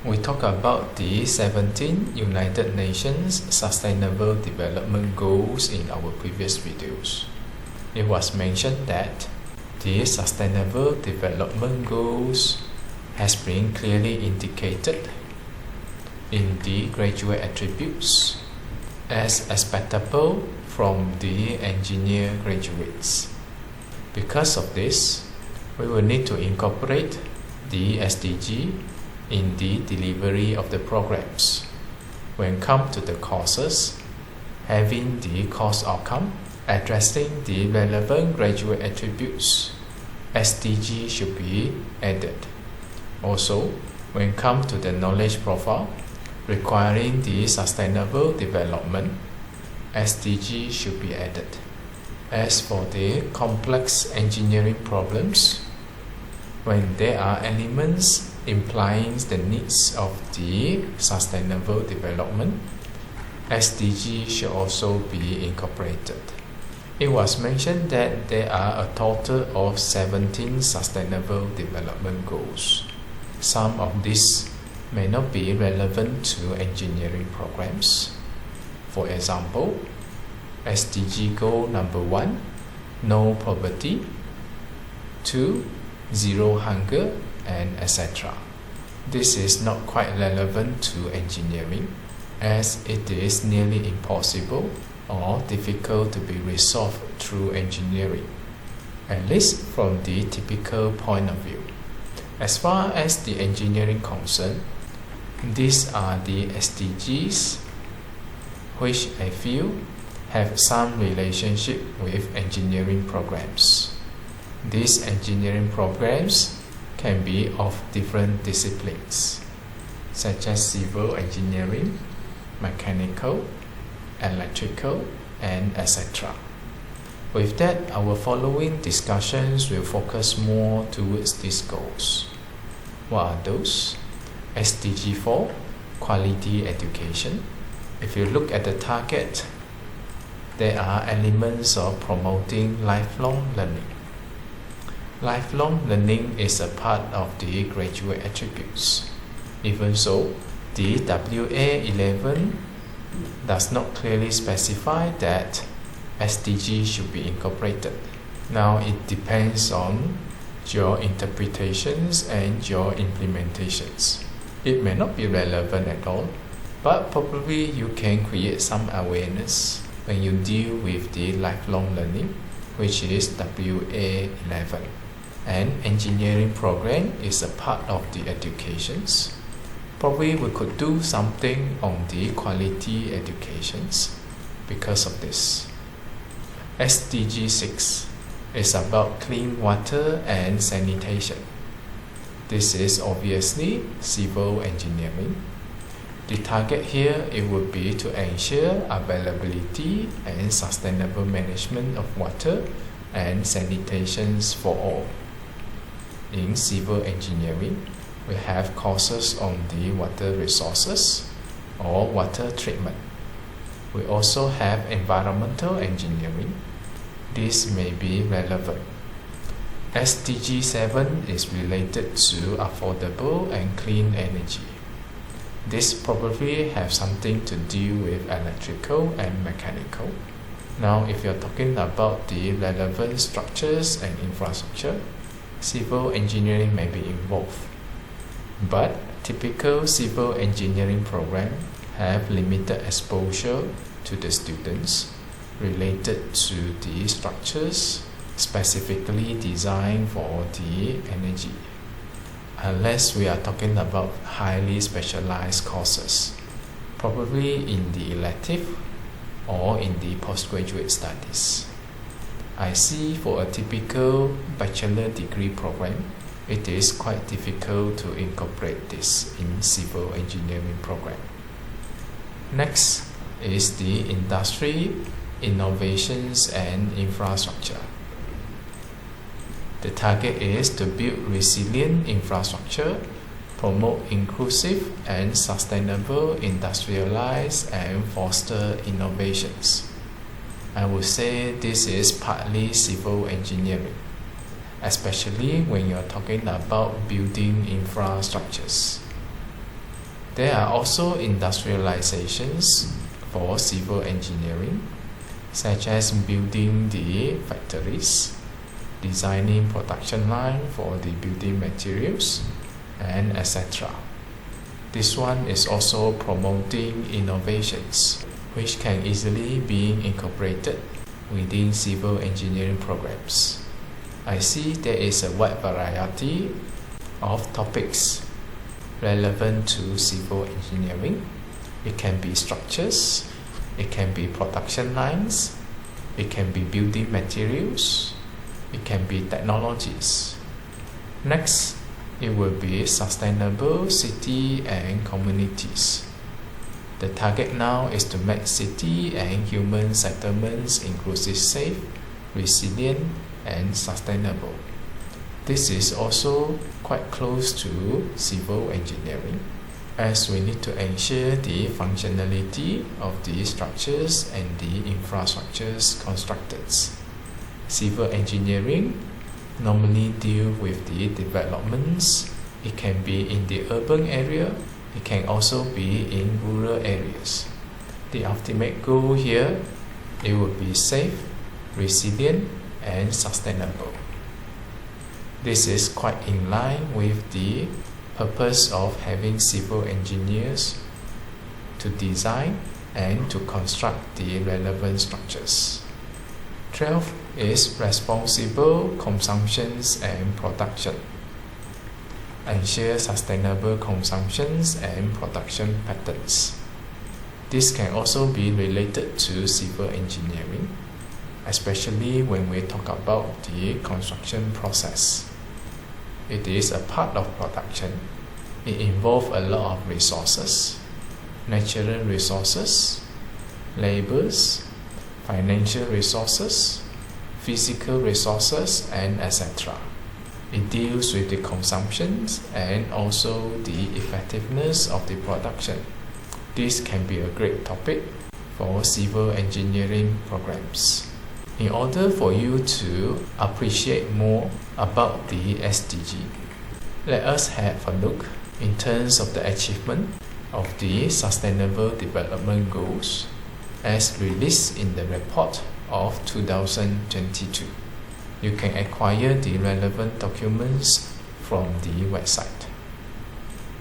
we talk about the 17 United Nations Sustainable Development Goals in our previous videos. It was mentioned that the Sustainable Development Goals has been clearly indicated in the graduate attributes as expectable from the engineer graduates. Because of this, we will need to incorporate the SDG in the delivery of the programs. When come to the courses, having the course outcome addressing the relevant graduate attributes, SDG should be added. Also, when come to the knowledge profile requiring the sustainable development, SDG should be added. As for the complex engineering problems, when there are elements implying the needs of the sustainable development, SDG should also be incorporated. It was mentioned that there are a total of 17 sustainable development goals. Some of these may not be relevant to engineering programs. For example, SDG goal number 1, no poverty, 2, zero hunger, and etc. This is not quite relevant to engineering, as it is nearly impossible or difficult to be resolved through engineering, at least from the typical point of view. As far as the engineering concerned, these are the SDGs which I feel have some relationship with engineering programs. These engineering programs can be of different disciplines, such as civil engineering, mechanical, electrical, and etc. With that, our following discussions will focus more towards these goals. What are those? SDG 4, quality education. If you look at the target, there are elements of promoting lifelong learning. Lifelong learning is a part of the graduate attributes. Even so, the WA11 does not clearly specify that SDG should be incorporated. Now it depends on your interpretations and your implementations. It may not be relevant at all, but probably you can create some awareness when you deal with the lifelong learning, which is WA11. And engineering program is a part of the educations. Probably we could do something on the quality educations because of this. SDG 6 is about clean water and sanitation. This is obviously civil engineering. The target here, it would be to ensure availability and sustainable management of water and sanitations for all. In civil engineering, we have courses on the water resources or water treatment. We also have environmental engineering. This may be relevant. SDG 7 is related to affordable and clean energy. This probably have something to do with electrical and mechanical. Now, if you're talking about the relevant structures and infrastructure, civil engineering may be involved. But typical civil engineering program have limited exposure to the students related to the structures specifically designed for the energy, unless we are talking about highly specialized courses, probably in the elective or in the postgraduate studies. I see for a typical bachelor degree program, it is quite difficult to incorporate this in civil engineering program. Next is the industry, innovations and infrastructure. The target is to build resilient infrastructure, promote inclusive and sustainable industrialize and foster innovations. I would say this is partly civil engineering, especially when you're talking about building infrastructures. There are also industrializations for civil engineering, such as building the factories, designing production line for the building materials, and etc. This one is also promoting innovations which can easily be incorporated within civil engineering programs. I see there is a wide variety of topics relevant to civil engineering. It can be structures, it can be production lines, it can be building materials, it can be technologies. Next, it will be sustainable city and communities. The target now is to make city and human settlements inclusive, safe, resilient, and sustainable. This is also quite close to civil engineering, as we need to ensure the functionality of the structures and the infrastructures constructed. Civil engineering normally deal with the developments. It can be in the urban area, it can also be in rural areas. The ultimate goal here, it will be safe, resilient, and sustainable. This is quite in line with the purpose of having civil engineers to design and to construct the relevant structures. 12 is responsible consumptions and production. Ensure sustainable consumptions and production patterns. This can also be related to civil engineering, especially when we talk about the construction process. It is a part of production. It involves a lot of resources, natural resources, labors, financial resources, physical resources, and etc. It deals with the consumptions and also the effectiveness of the production. This can be a great topic for civil engineering programs. In order for you to appreciate more about the SDG, let us have a look in terms of the achievement of the Sustainable Development Goals as released in the report of 2022. You can acquire the relevant documents from the website.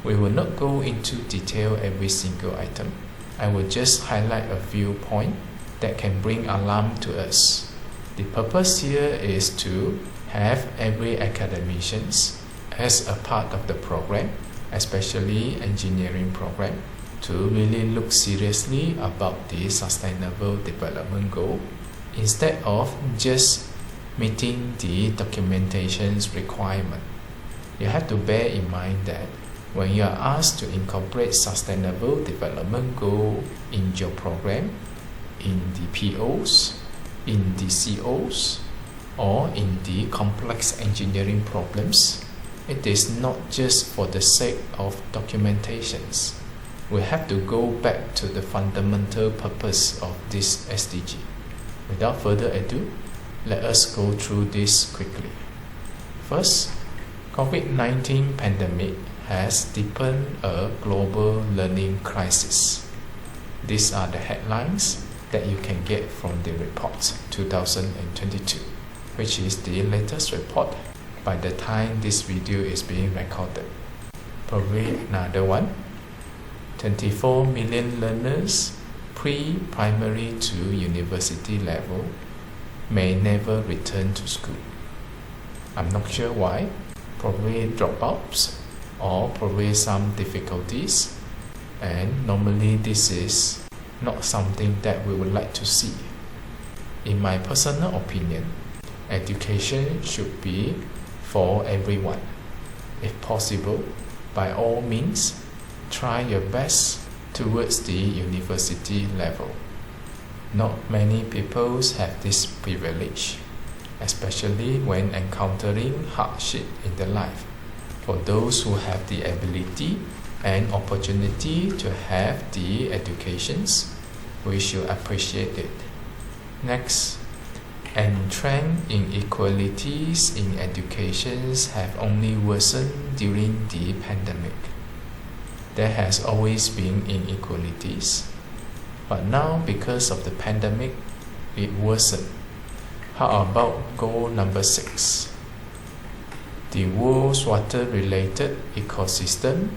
We will not go into detail every single item. I will just highlight a few points that can bring alarm to us. The purpose here is to have every academicians as a part of the program, especially engineering program, to really look seriously about the Sustainable Development Goal instead of just meeting the documentation's requirement. You have to bear in mind that when you are asked to incorporate Sustainable Development Goal in your program, in the POs, in the COs, or in the complex engineering problems, it is not just for the sake of documentations. We have to go back to the fundamental purpose of this SDG. Without further ado, let us go through this quickly. First, COVID-19 pandemic has deepened a global learning crisis. These are the headlines that you can get from the report 2022, which is the latest report by the time this video is being recorded. Probably another one. 24 million learners pre-primary to university level may never return to school. I'm not sure why. Probably dropouts or probably some difficulties, and normally this is not something that we would like to see. In my personal opinion, education should be for everyone. If possible, by all means, try your best towards the university level. Not many people have this privilege, especially when encountering hardship in their life. For those who have the ability and opportunity to have the educations, we should appreciate it. Next, entrenched inequalities in educations have only worsened during the pandemic. there has always been inequalities, but now because of the pandemic, it worsened. How about goal number 6? The world's water-related ecosystem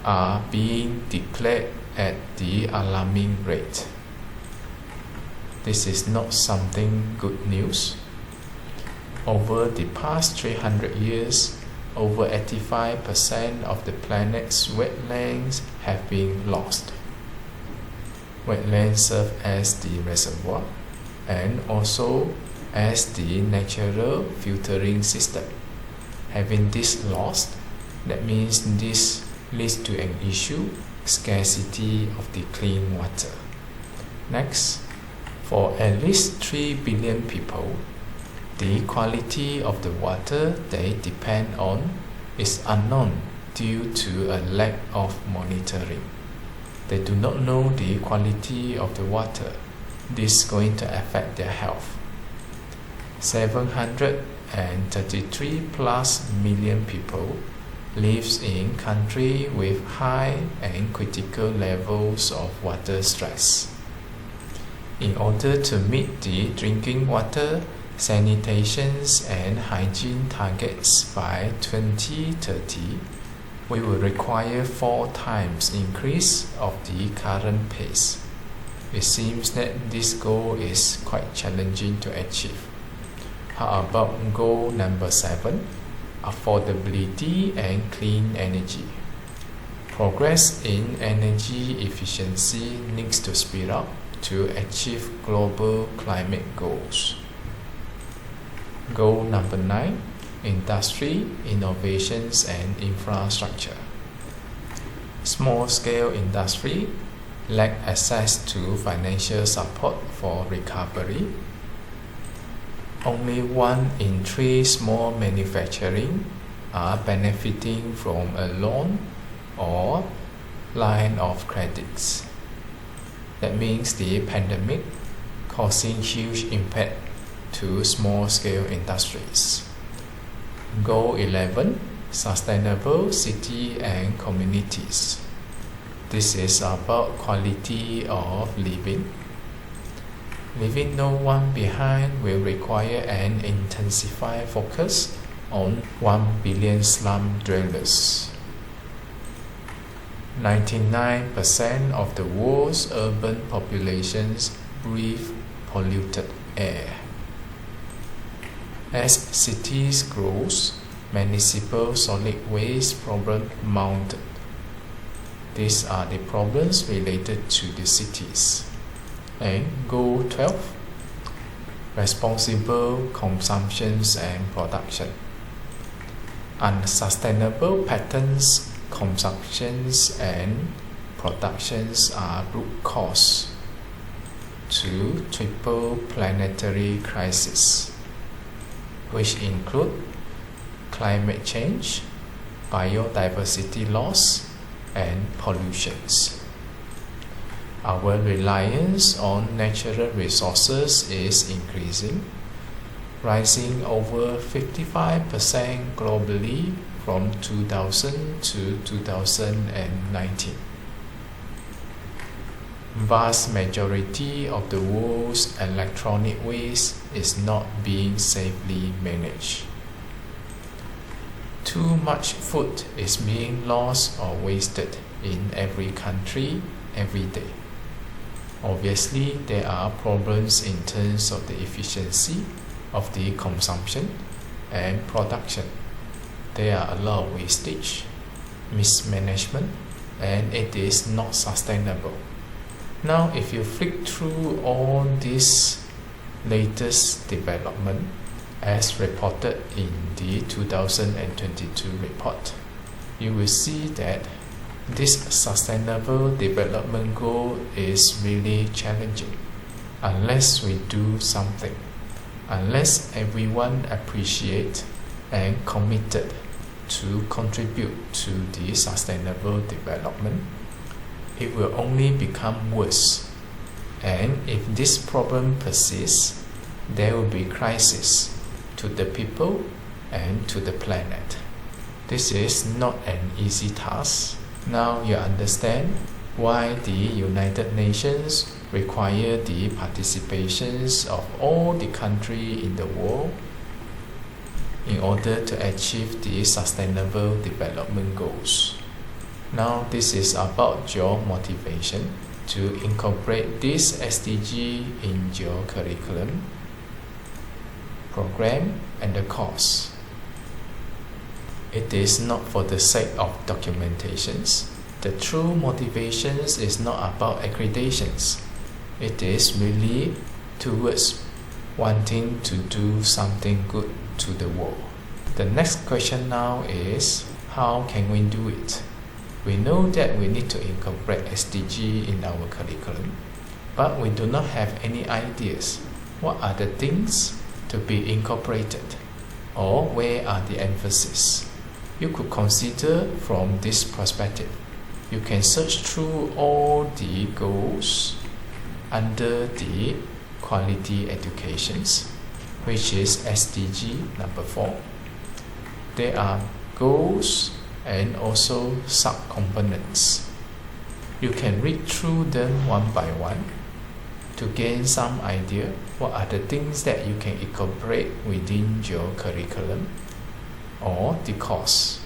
are being depleted at the alarming rate. This is not something good news. Over the past 300 years, over 85% of the planet's wetlands have been lost. Wetlands serve as the reservoir and also as the natural filtering system. Having this lost, that means this leads to an issue, scarcity of the clean water. Next, for at least 3 billion people, the quality of the water they depend on is unknown due to a lack of monitoring. They do not know the quality of the water. This is going to affect their health. 733 plus million people lives in countries with high and critical levels of water stress. In order to meet the drinking water, sanitation and hygiene targets by 2030, we will require 4 times increase of the current pace. It seems that this goal is quite challenging to achieve. How about goal number 7? Affordability and clean energy. Progress in energy efficiency needs to speed up to achieve global climate goals. Goal number 9, industry, innovations and infrastructure. Small-scale industry lack access to financial support for recovery. Only 1 in 3 small manufacturing are benefiting from a loan or line of credits. That means the pandemic causing huge impact to small-scale industries. Goal 11, sustainable city and communities. This is about quality of living. Leaving no one behind will require an intensified focus on 1 billion slum dwellers. 99% of the world's urban populations breathe polluted air. As cities grow, municipal solid waste problem mounted. These are the problems related to the cities. And goal 12, responsible consumptions and production. Unsustainable patterns, consumptions and productions are root cause to triple planetary crisis, which include climate change, biodiversity loss, and pollutions. Our reliance on natural resources is increasing, rising over 55% globally from 2000 to 2019. Vast majority of the world's electronic waste is not being safely managed. Too much food is being lost or wasted in every country every day. Obviously, there are problems in terms of the efficiency of the consumption and production. There are a lot of wastage, mismanagement, and it is not sustainable. Now, if you flick through all this latest development as reported in the 2022 report, you will see that this sustainable development goal is really challenging unless we do something, unless everyone appreciates and committed to contribute to the sustainable development. It will only become worse, and if this problem persists, there will be crisis to the people and to the planet. This is not an easy task, Now you understand why the United Nations require the participations of all the countries in the world in order to achieve the Sustainable Development Goals. Now this is about your motivation to incorporate this SDG in your curriculum, program and the course. It is not for the sake of documentations. The true motivations is not about accreditations. It is really towards wanting to do something good to the world. The next question now is, how can we do it? We know that we need to incorporate SDG in our curriculum, but we do not have any ideas. What are the things to be incorporated? Or where are the emphasis? You could consider from this perspective. You can search through all the goals under the quality educations, which is SDG number 4. There are goals and also sub-components. You can read through them one by one to gain some idea what are the things that you can incorporate within your curriculum or the course.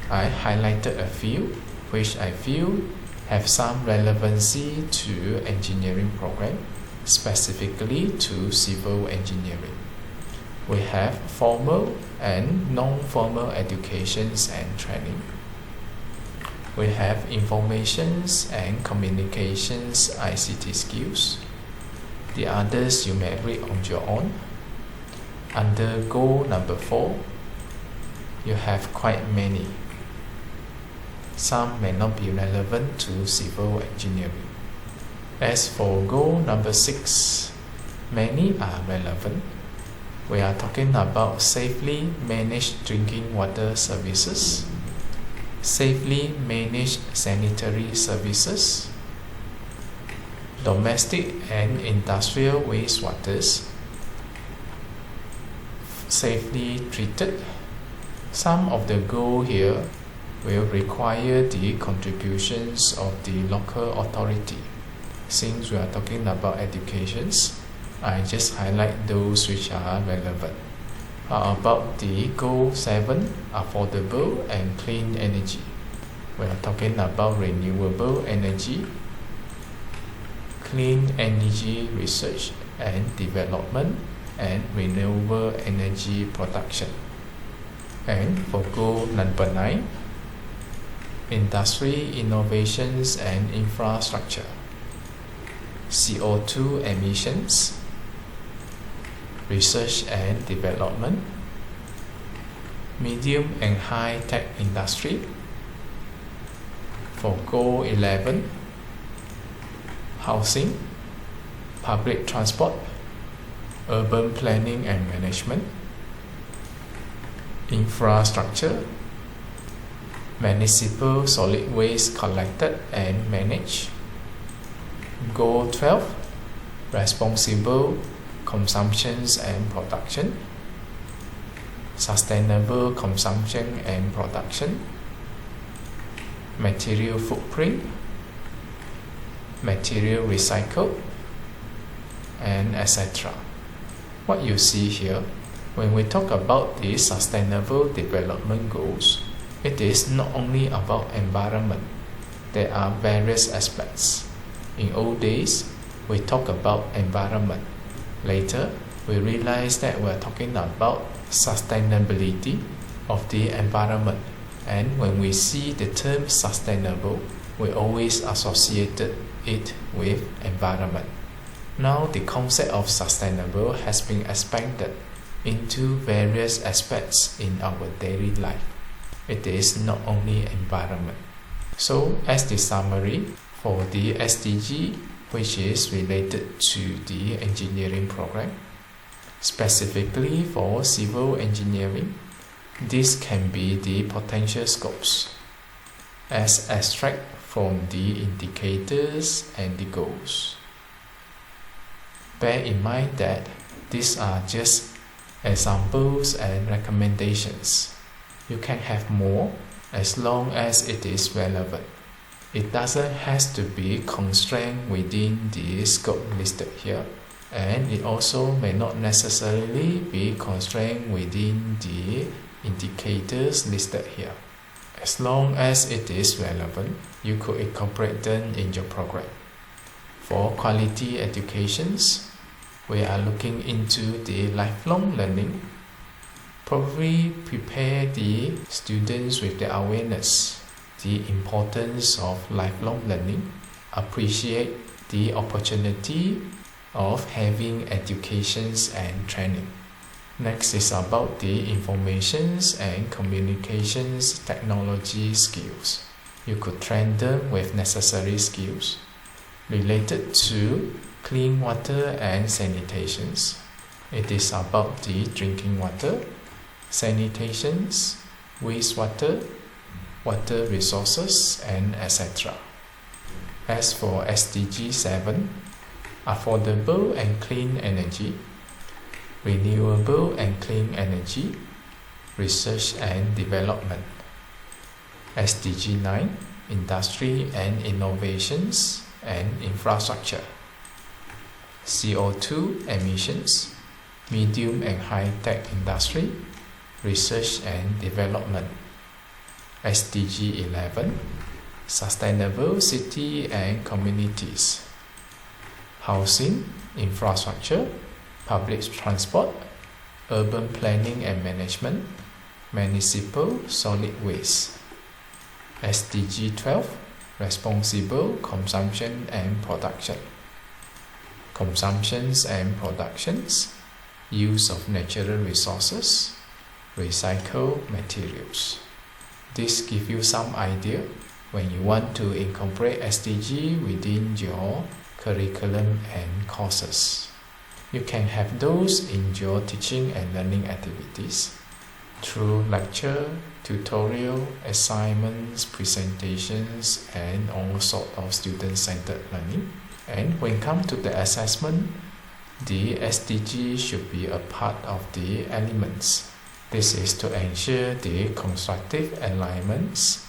I highlighted a few which I feel have some relevancy to engineering program, specifically to civil engineering. We have formal and non-formal educations and training. We have informations and communications ICT skills. The others you may read on your own. Under goal number 4, you have quite many. Some may not be relevant to civil engineering. As for goal number 6, many are relevant. We are talking about safely managed drinking water services, safely managed sanitary services, domestic and industrial wastewaters, safely treated. Some of the goals here will require the contributions of the local authority. Since we are talking about educations, I just highlight those which are relevant. How about the goal 7, affordable and clean energy? We are talking about renewable energy, clean energy research and development, and renewable energy production. And for goal number 9, industry innovations and infrastructure, CO2 emissions, research and development, medium and high tech industry. For goal 11, housing, public transport, urban planning and management, infrastructure, municipal solid waste collected and managed. Goal 12, responsible consumptions and production, sustainable consumption and production, material footprint, material recycled, and etc. What you see here, when we talk about the Sustainable Development Goals, it is not only about environment. There are various aspects. In old days, we talk about environment. Later, we realize that we're talking about sustainability of the environment. And when we see the term sustainable, we always associated it with environment. Now the concept of sustainable has been expanded into various aspects in our daily life. It is not only environment. So as the summary for the SDG, which is related to the engineering program, specifically for civil engineering, this can be the potential scopes as extract from the indicators and the goals. Bear in mind that these are just examples and recommendations. You can have more as long as it is relevant. It doesn't have to be constrained within the scope listed here, and it also may not necessarily be constrained within the indicators listed here. As long as it is relevant, you could incorporate them in your program. For quality educations, we are looking into the lifelong learning. Probably prepare the students with the awareness, the importance of lifelong learning, appreciate the opportunity of having educations and training. Next is about the informations and communications technology skills. You could train them with necessary skills related to clean water and sanitations. It is about the drinking water, sanitations, wastewater, water resources, and etc. As for SDG 7, affordable and clean energy, renewable and clean energy, research and development. SDG 9, industry and innovations and infrastructure. CO2 emissions, medium and high-tech industry, research and development. SDG 11, sustainable city and communities, housing, infrastructure, public transport, urban planning and management, municipal solid waste. SDG 12, responsible consumption and production, consumptions and productions, use of natural resources, recycle materials. This gives you some idea when you want to incorporate SDG within your curriculum and courses. You can have those in your teaching and learning activities through lecture, tutorial, assignments, presentations, and all sorts of student-centered learning. And when it comes to the assessment, the SDG should be a part of the elements. This is to ensure the constructive alignments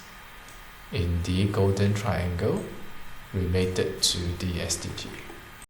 in the golden triangle related to the SDG.